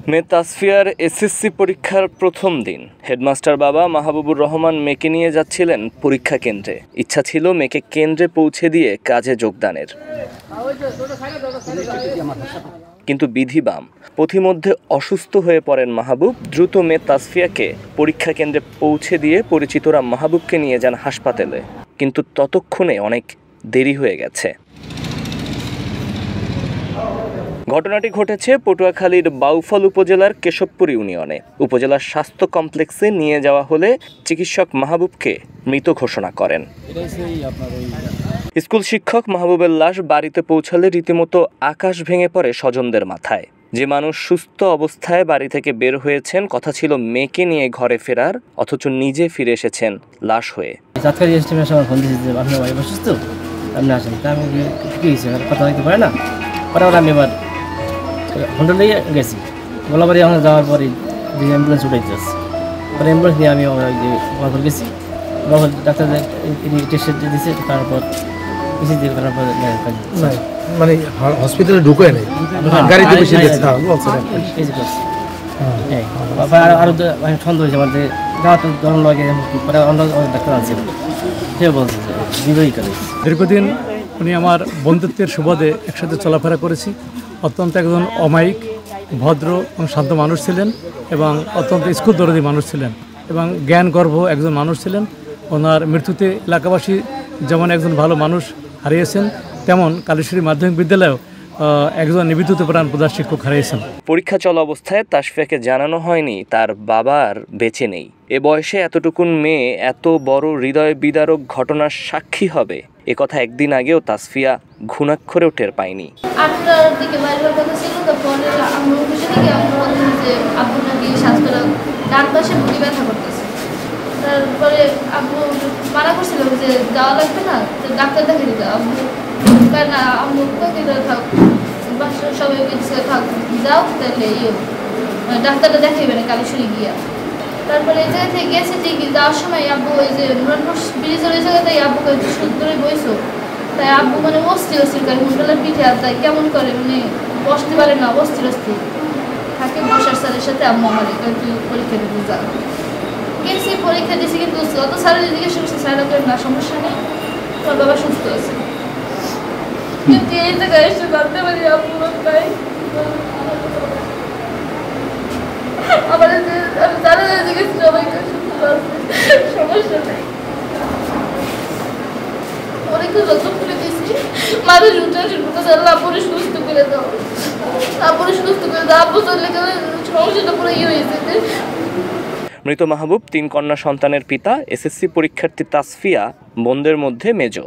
মেয়ে তাসফিয়ার এসএসসি পরীক্ষার প্রথম দিন হেডমাস্টার বাবা মাহবুবুর রহমান মেয়েকে নিয়ে যাচ্ছিলেন পরীক্ষা কেন্দ্রে। ইচ্ছা ছিল মেয়েকে কেন্দ্রে পৌঁছে দিয়ে কাজে যোগদানের, কিন্তু বিধি বাম। পথিমধ্যে অসুস্থ হয়ে পড়েন মাহবুব। দ্রুত মেয়ে তাসফিয়াকে পরীক্ষা কেন্দ্রে পৌঁছে দিয়ে পরিচিতরা মাহবুবকে নিয়ে যান হাসপাতালে, কিন্তু ততক্ষণে অনেক দেরি হয়ে গেছে। ঘটনাটি ঘটেছে পটুয়াখালীর বাউফল উপজেলার কেশবপুর ইউনিয়নে। উপজেলার স্বাস্থ্য কমপ্লেক্সে নিয়ে যাওয়া হলে চিকিৎসক মাহবুবকে মৃত ঘোষণা করেন। স্কুল শিক্ষক মাহবুবের লাশ বাড়িতে পৌঁছালে রীতিমতো আকাশ ভেঙে পড়ে স্বজনদের মাথায়। যে মানুষ সুস্থ অবস্থায় বাড়ি থেকে বের হয়েছেন, কথা ছিল মেয়েকে নিয়ে ঘরে ফেরার, অথচ নিজে ফিরে এসেছেন লাশ হয়ে। আমি এবার হোটেলে গেছি, গোলাবাড়ি আমরা যাওয়ার পরে যে অ্যাম্বুলেন্স উঠাইতে যাচ্ছি, পরে অ্যাম্বুলেন্স নিয়ে আমি বাঘল গেছি। বাঘল ডাক্তারদের টেস্ট দিয়েছে, তারপর মানে হসপিটালে ঢুকে নেই, গাড়িতে বসে আরো সন্দেহ হয়েছে আমার যে যাওয়া তো ধরন লাগে, পরে অন্য ডাক্তার আছে, সে বলছে বিজয়ী করে। দীর্ঘদিন উনি আমার বন্ধুত্বের সুবাদে একসাথে চলাফেরা করেছি। অত্যন্ত একজন অমায়িক, ভদ্র এবং শান্ত মানুষ ছিলেন এবং অত্যন্ত স্কুলদরদী মানুষ ছিলেন এবং জ্ঞানগর্ভ একজন মানুষ ছিলেন। ওনার মৃত্যুতে এলাকাবাসী যেমন একজন ভালো মানুষ হারিয়েছেন, তেমন কালীশ্বরী মাধ্যমিক বিদ্যালয়েও একজন নিবেদিত প্রাণ প্রধান শিক্ষক হারিয়েছেন। পরীক্ষা চলা অবস্থায় তাসফিয়াকে জানানো হয়নি তার বাবার বেঁচে নেই। এ বয়সে এতটুকুন মেয়ে এত বড় হৃদয় বিদারক ঘটনার সাক্ষী হবে, এ কথা একদিন আগেও তাসফিয়া ঘুণাক্ষরেও টের পায়নি। আটটার দিকে বাইরের কথা ছিল, তারপরে আম্মু বসে থেকে আম্মু বললেন যে আব্বু নাকি শ্বাসকরা ডান পাশে বুড়ি ব্যথা করতেছে। তারপরে আব্বু মানা করছিল যে যাওয়া লাগবে না, ডাক্তার দেখে দিতে। আব্বু না, আম্মু থাক, বাসার সবাই থাক, যাও তাহলে ডাক্তারটা দেখাইবে না কালীশ্বরী গিয়া। তারপরে এই জায়গা থেকে গেছে ঠিকই, যাওয়ার সময় আব্বু ওই যে নুরানপুর ব্রিজের ওই জায়গাতেই আব্বুকে সুদ ধরে বইছো, তাই আব্বু মানে অস্থির করে হুন্ডালের পিঠে, আর তাই কেমন করে মানে বসতে পারে না, অস্থির থাকে। বসার স্যারের সাথে আম্মু আমার তুই পরীক্ষা দিতে যা গেছি, পরীক্ষা দিয়েছি, কিন্তু অত স্যারের জিজ্ঞেস করছে, স্যার না সমস্যা নেই, তোমার বাবা সুস্থ আছে। কিন্তু এই জায়গায় এসে জানতে পারি আব্বু তাই আমার স্যারের জিজ্ঞেস সবাইকে সুস্থ আছে, সমস্যা নেই। পরীক্ষা যত্ন করে দিয়েছি, মানুষ উঠে আব্বুরে সুস্থ করে দাও, আব্বুরে সুস্থ করে দাও, আব্বু চললে সমস্যাটা পুরো হয়েছে। মৃত মাহবুব 3 কন্যা সন্তানের পিতা। এসএসসি পরীক্ষার্থী তাসফিয়া বোনদের মধ্যে মেজো।